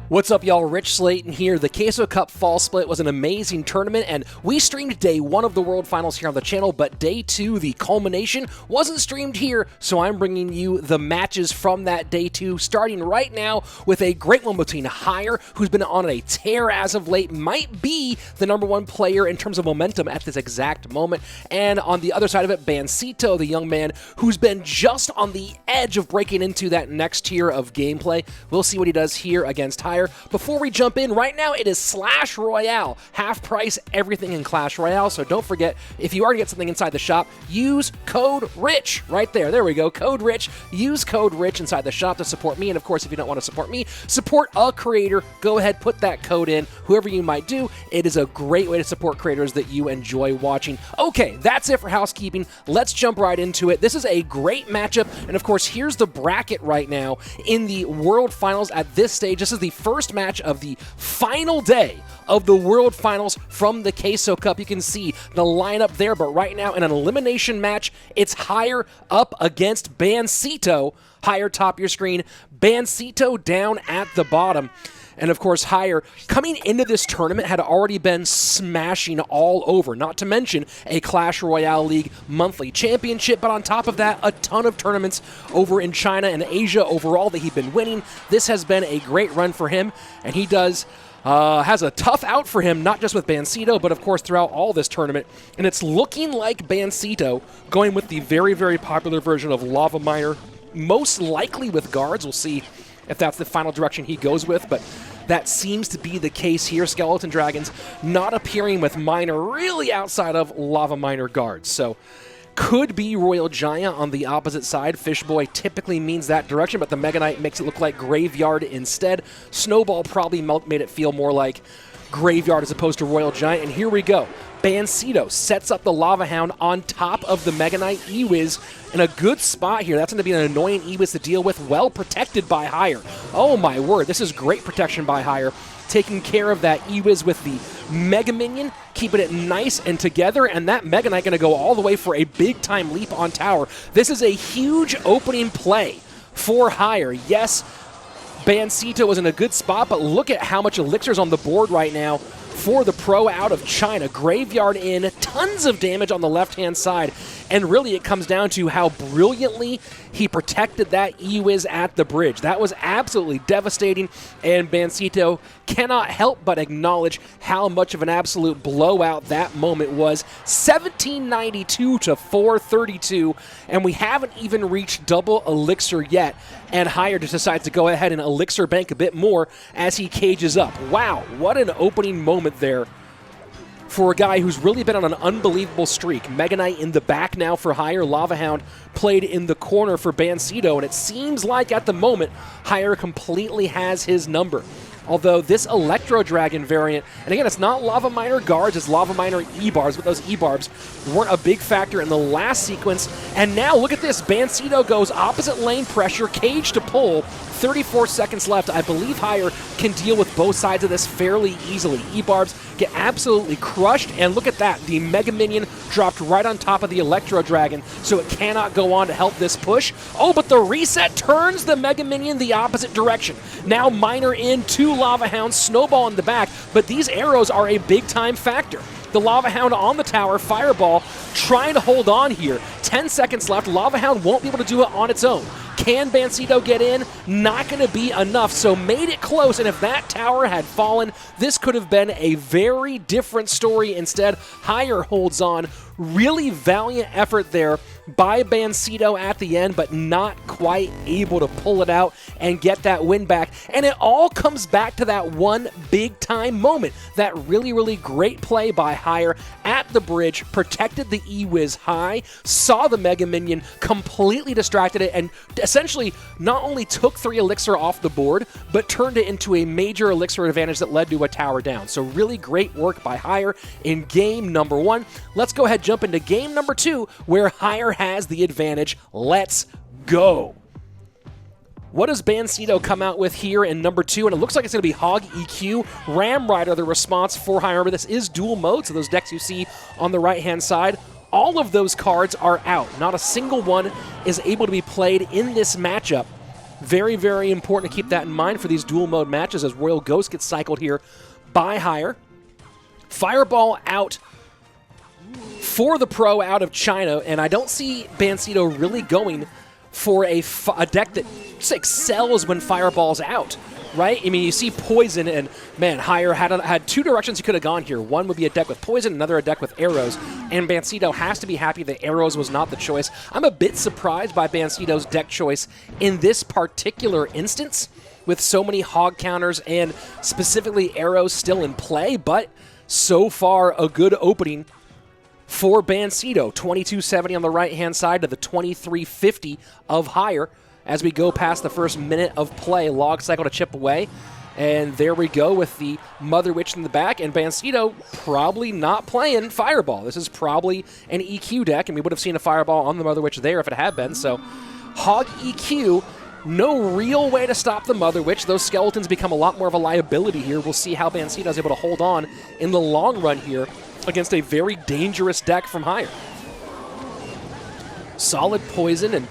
What's up, y'all? Rich Slayton here. The Queso Cup Fall Split was an amazing tournament, and we streamed day 1 of the World Finals here on the channel, but day 2, the culmination, wasn't streamed here, so I'm bringing you the matches from that day 2, starting right now with a great one between Higher, who's been on a tear as of late, might be the #1 player in terms of momentum at this exact moment, and on the other side of it, Bansito, the young man who's been just on the edge of breaking into that next tier of gameplay. We'll see what he does here against Higher. Before we jump in, right now it is Clash Royale. Half price, everything in Clash Royale, so don't forget, if you are to get something inside the shop, use code RICH right there. There we go, code RICH. Use code RICH inside the shop to support me, and of course, if you don't want to support me, support a creator. Go ahead, put that code in, whoever you might do. It is a great way to support creators that you enjoy watching. Okay, that's it for housekeeping. Let's jump right into it. This is a great matchup, and of course, here's the bracket right now in the World Finals at this stage. This is the first match of the final day of the World Finals from the Queso Cup. You can see the lineup there, but right now in an elimination match, it's Higher up against Bansito. Higher top your screen, Bansito down at the bottom. And of course, Higher, coming into this tournament, had already been smashing all over, not to mention a Clash Royale League monthly championship, but on top of that, a ton of tournaments over in China and Asia overall that he'd been winning. This has been a great run for him, and he has a tough out for him, not just with Bansito, but of course throughout all this tournament. And it's looking like Bansito going with the very, very popular version of Lava Miner, most likely with guards. We'll see if that's the final direction he goes with, but that seems to be the case here. Skeleton Dragons not appearing with Miner really outside of Lava Miner guards. So could be Royal Giant on the opposite side. Fishboy typically means that direction, but the Mega Knight makes it look like Graveyard instead. Snowball probably made it feel more like Graveyard as opposed to Royal Giant, and here we go. Bansito sets up the Lava Hound on top of the Mega Knight E-Wiz in a good spot here. That's going to be an annoying E-Wiz to deal with, well protected by Higher. Oh my word, this is great protection by Higher. Taking care of that E-Wiz with the Mega Minion, keeping it nice and together, and that Mega Knight going to go all the way for a big-time leap on tower. This is a huge opening play for Higher. Yes, Bansito was in a good spot, but look at how much Elixir's on the board right now for the pro out of China. Graveyard in, tons of damage on the left-hand side, and really it comes down to how brilliantly he protected that E-Wiz at the bridge. That was absolutely devastating, and Bansito cannot help but acknowledge how much of an absolute blowout that moment was. 1792 to 432, and we haven't even reached double Elixir yet, and Higher just decides to go ahead and Elixir bank a bit more as he cages up. Wow, what an opening moment there for a guy who's really been on an unbelievable streak. Mega Knight in the back now for Higher. Lava Hound played in the corner for Bansito, and it seems like at the moment, Higher completely has his number. Although this Electro Dragon variant, and again, it's not Lava Miner guards, it's Lava Miner E-Barbs, but those E-Barbs weren't a big factor in the last sequence. And now look at this, Bansito goes opposite lane pressure, cage to pull, 34 seconds left. I believe Higher can deal with both sides of this fairly easily. E-Barbs get absolutely crushed, and look at that, the Mega Minion dropped right on top of the Electro Dragon, so it cannot go on to help this push. Oh, but the reset turns the Mega Minion the opposite direction. Now Miner in, 2 Lava Hounds, Snowball in the back, but these arrows are a big-time factor. The Lava Hound on the tower, Fireball trying to hold on here. 10 seconds left, Lava Hound won't be able to do it on its own. Can Bansito get in? Not going to be enough, so made it close, and if that tower had fallen, this could have been a very different story. Instead, Higher holds on. Really valiant effort there by Bansito at the end, but not quite able to pull it out and get that win back. And it all comes back to that one big-time moment. That really, really great play by Higher at the bridge, protected the E-Wiz high, saw the Mega Minion, completely distracted it, and essentially not only took 3 Elixir off the board, but turned it into a major Elixir advantage that led to a tower down. So really great work by Higher in game number 1. Let's go ahead, jump into game number 2, where Higher has the advantage. Let's go. What does Bansito come out with here in number 2? And it looks like it's going to be Hog EQ, Ram Rider, the response for Higher. Remember, this is dual mode, so those decks you see on the right-hand side, all of those cards are out. Not a single one is able to be played in this matchup. Very, very important to keep that in mind for these dual mode matches as Royal Ghost gets cycled here by Higher. Fireball out for the pro out of China, and I don't see Bansito really going for a deck that just excels when Fireball's out, right? I mean, you see Poison, and man, Higher had two directions he could have gone here. One would be a deck with Poison, another a deck with Arrows, and Bansito has to be happy that Arrows was not the choice. I'm a bit surprised by Bansito's deck choice in this particular instance, with so many hog counters and specifically Arrows still in play, but so far a good opening for Bansito. 2270 on the right-hand side to the 2350 of Higher as we go past the first minute of play. Log cycle to chip away, and there we go with the Mother Witch in the back, and Bansito probably not playing Fireball. This is probably an EQ deck, and we would have seen a Fireball on the Mother Witch there if it had been, so Hog EQ. No real way to stop the Mother Witch. Those skeletons become a lot more of a liability here. We'll see how Bansito is able to hold on in the long run here against a very dangerous deck from Higher. Solid Poison, and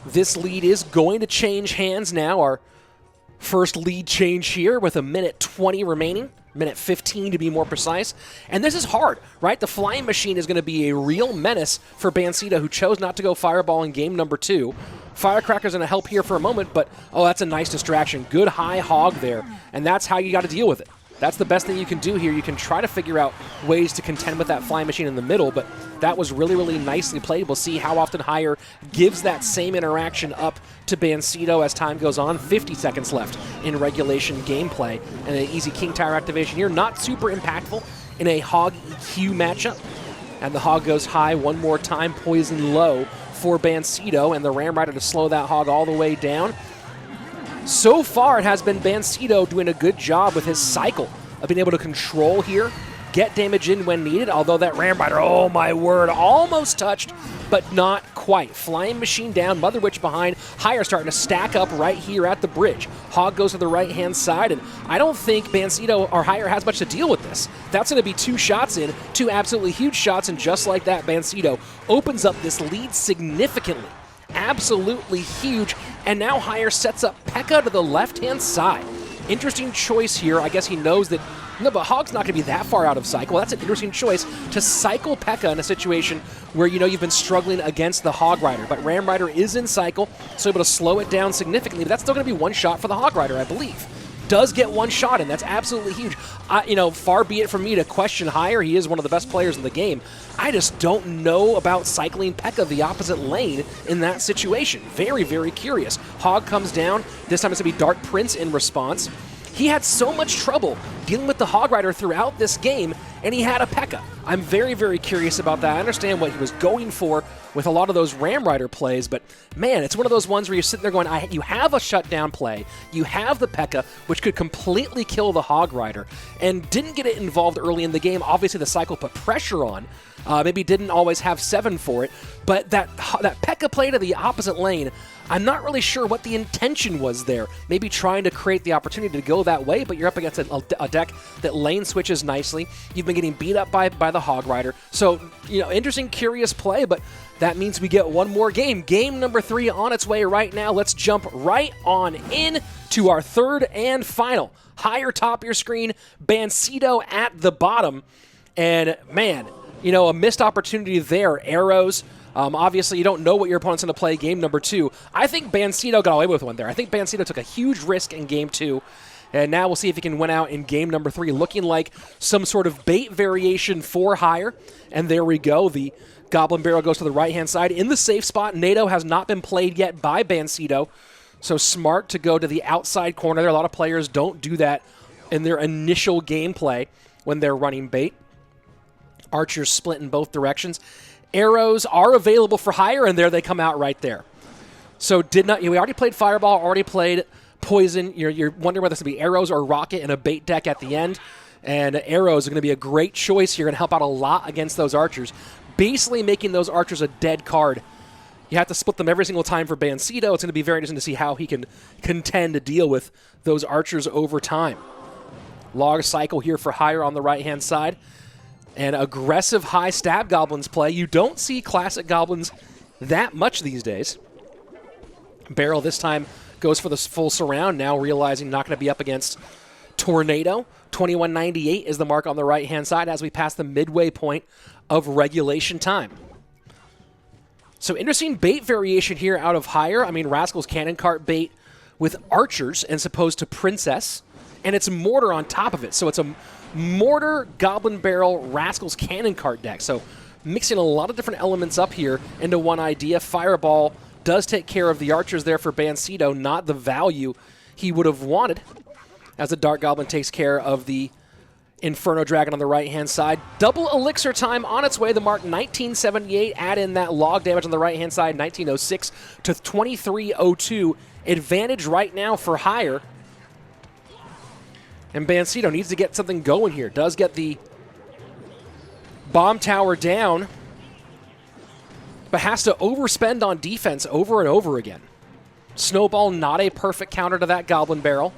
this lead is going to change hands now. Our first lead change here with a minute 20 remaining. Minute 15 to be more precise. And this is hard, right? The Flying Machine is going to be a real menace for Bansito, who chose not to go Fireball in game number 2. Firecracker's going to help here for a moment, but oh, that's a nice distraction. Good high hog there, and that's how you got to deal with it. That's the best thing you can do here. You can try to figure out ways to contend with that Flying Machine in the middle, but that was really, really nicely played. We'll see how often Higher gives that same interaction up to Bansito as time goes on. 50 seconds left in regulation gameplay, and an easy King Tower activation here. Not super impactful in a Hog EQ matchup. And the Hog goes high one more time, Poison low for Bansito, and the Ram Rider to slow that Hog all the way down. So far, it has been Bansito doing a good job with his cycle of being able to control here, get damage in when needed, although that Ram Rider, oh my word, almost touched, but not quite. Flying Machine down, Mother Witch behind, Higher starting to stack up right here at the bridge. Hog goes to the right-hand side, and I don't think Bansito or Higher has much to deal with this. That's going to be 2 shots in, 2 absolutely huge shots, and just like that, Bansito opens up this lead significantly. Absolutely huge, and now Higher sets up P.E.K.K.A to the left-hand side. Interesting choice here. I guess he knows that, no, but Hog's not going to be that far out of cycle. That's an interesting choice to cycle P.E.K.K.A in a situation where you know you've been struggling against the Hog Rider, but Ram Rider is in cycle, so able to slow it down significantly, but that's still going to be 1 shot for the Hog Rider, I believe. Does get 1 shot in. That's absolutely huge. You know, far be it from me to question Higher. He is one of the best players in the game. I just don't know about cycling P.E.K.K.A the opposite lane in that situation. Very, very curious. Hog comes down. This time it's going to be Dark Prince in response. He had so much trouble dealing with the Hog Rider throughout this game, and he had a P.E.K.K.A. I'm very, very curious about that. I understand what he was going for with a lot of those Ram Rider plays, but man, it's one of those ones where you're sitting there going, you have a shutdown play, you have the P.E.K.K.A, which could completely kill the Hog Rider, and didn't get it involved early in the game. Obviously, the cycle put pressure on. Maybe didn't always have 7 for it, but that P.E.K.K.A play to the opposite lane, I'm not really sure what the intention was there. Maybe trying to create the opportunity to go that way, but you're up against a deck that lane switches nicely. You've been getting beat up by the Hog Rider. So, you know, interesting, curious play, but that means we get one more game. Game number 3 on its way right now. Let's jump right on in to our third and final. Higher top of your screen, Bansito at the bottom. And man, you know, a missed opportunity there. Arrows. Obviously, you don't know what your opponent's going to play game number 2. I think Bansito got away with one there. I think Bansito took a huge risk in game 2. And now we'll see if he can win out in game number 3. Looking like some sort of bait variation for Higher. And there we go. The Goblin Barrel goes to the right-hand side. In the safe spot, NATO has not been played yet by Bansito. So smart to go to the outside corner there. A lot of players don't do that in their initial gameplay when they're running bait. Archers split in both directions. Arrows are available for Higher, and there they come out right there. So we already played Fireball, already played Poison. You're wondering whether this will be Arrows or Rocket in a bait deck at the end. And Arrows are going to be a great choice here and help out a lot against those Archers. Basically making those Archers a dead card. You have to split them every single time for Bansito. It's going to be very interesting to see how he can contend to deal with those Archers over time. Log cycle here for Higher on the right-hand side. And aggressive high stab goblins play. You don't see classic goblins that much these days. Barrel this time goes for the full surround, now realizing not going to be up against Tornado. 21.98 is the mark on the right-hand side as we pass the midway point of regulation time. So interesting bait variation here out of Higher. I mean, Rascal's Cannon Cart bait with Archers as opposed to Princess, and it's Mortar on top of it. So it's a Mortar, Goblin Barrel, Rascal's Cannon Cart deck. So mixing a lot of different elements up here into one idea. Fireball does take care of the Archers there for Bansito, not the value he would have wanted, as the Dark Goblin takes care of the Inferno Dragon on the right-hand side. Double Elixir time on its way. The mark 1978. Add in that log damage on the right-hand side, 1906 to 2302. Advantage right now for Higher. And Bansito needs to get something going here. Does get the bomb tower down, but has to overspend on defense over and over again. Snowball, not a perfect counter to that Goblin Barrel.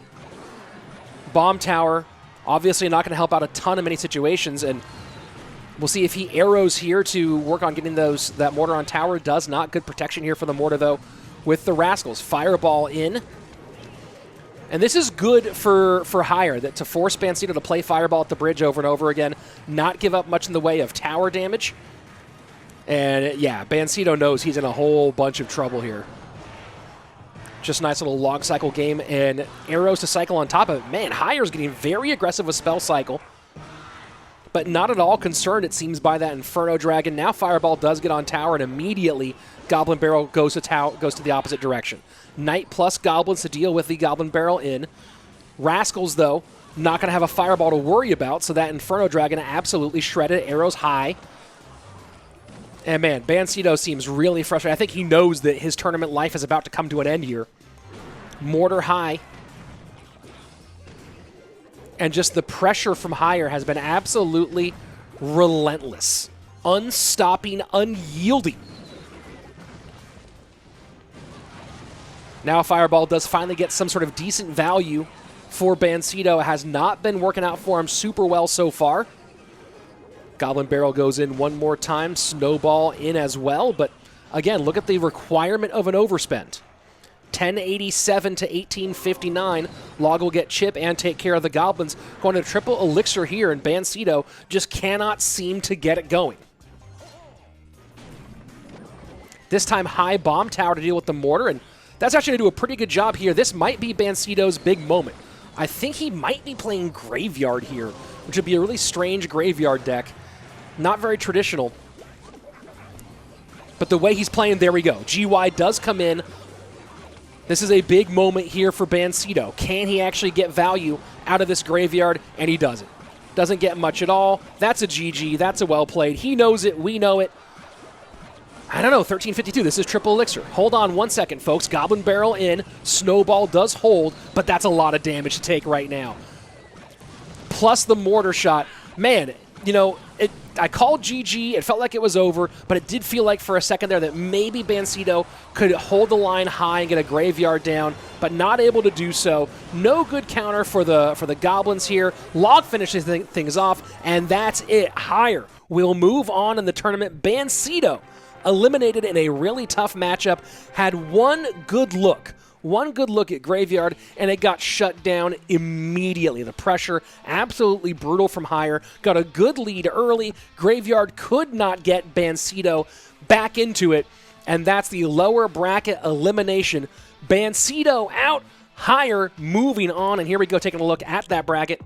Bomb tower, obviously not going to help out a ton in many situations, and we'll see if he arrows here to work on getting that mortar on tower. Does not. Good protection here for the mortar, though, with the Rascals. Fireball in. And this is good for Higher, that to force Bansito to play Fireball at the bridge over and over again, not give up much in the way of tower damage. And, yeah, Bansito knows he's in a whole bunch of trouble here. Just a nice little log cycle game, and arrows to cycle on top of it. Man, Higher's getting very aggressive with spell cycle, but not at all concerned, it seems, by that Inferno Dragon. Now Fireball does get on tower, and immediately Goblin Barrel goes to the opposite direction. Knight plus Goblins to deal with the Goblin Barrel in. Rascals, though, not going to have a Fireball to worry about, so that Inferno Dragon absolutely shredded. Arrows high. And man, Bansito seems really frustrated. I think he knows that his tournament life is about to come to an end here. Mortar high. And just the pressure from Higher has been absolutely relentless. Unstopping, unyielding. Now Fireball does finally get some sort of decent value for Bansito. It has not been working out for him super well so far. Goblin Barrel goes in one more time. Snowball in as well. But again, look at the requirement of an overspend. 1087 to 1859. Log will get chip and take care of the Goblins. Going to triple Elixir here, and Bansito just cannot seem to get it going. This time, high bomb tower to deal with the mortar, and that's actually going to do a pretty good job here. This might be Bansito's big moment. I think he might be playing Graveyard here, which would be a really strange Graveyard deck. Not very traditional. But the way he's playing, there we go. GY does come in. This is a big moment here for Bansito. Can he actually get value out of this Graveyard? And he doesn't. Doesn't get much at all. That's a GG. That's a well played. He knows it. We know it. I don't know, 1352. This is triple Elixir. Hold on one second, folks. Goblin Barrel in. Snowball does hold, but that's a lot of damage to take right now. Plus the mortar shot. Man, you know, I called GG. It felt like it was over, but it did feel like for a second there that maybe Bansito could hold the line high and get a Graveyard down, but not able to do so. No good counter for the Goblins here. Log finishes things off, and that's it. Higher will move on in the tournament. Bansito, eliminated in a really tough matchup, had one good look at Graveyard, and it got shut down immediately. The pressure, absolutely brutal from Higher. Got a good lead early. Graveyard could not get Bansito back into it, and that's the lower bracket elimination. Bansito out, Higher moving on, and here we go taking a look at that bracket.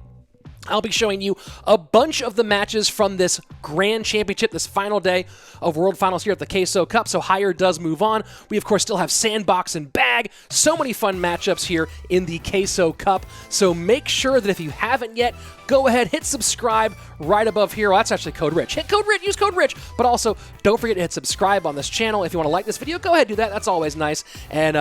I'll be showing you a bunch of the matches from this Grand Championship, this final day of World Finals here at the Queso Cup, so Higher does move on. We, of course, still have Sandbox and Bag. So many fun matchups here in the Queso Cup, so make sure that if you haven't yet, go ahead, hit subscribe right above here. Well, that's actually code RICH. Hit code RICH, use code RICH, but also don't forget to hit subscribe on this channel. If you want to like this video, go ahead, do that. That's always nice. And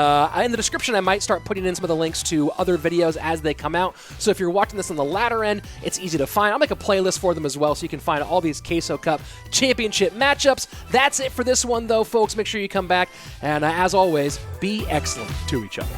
in the description, I might start putting in some of the links to other videos as they come out, so if you're watching this on the latter end, it's easy to find. I'll make a playlist for them as well, so you can find all these Queso Cup Championship matchups. That's it for this one, though, folks. Make sure you come back, and as always, be excellent to each other.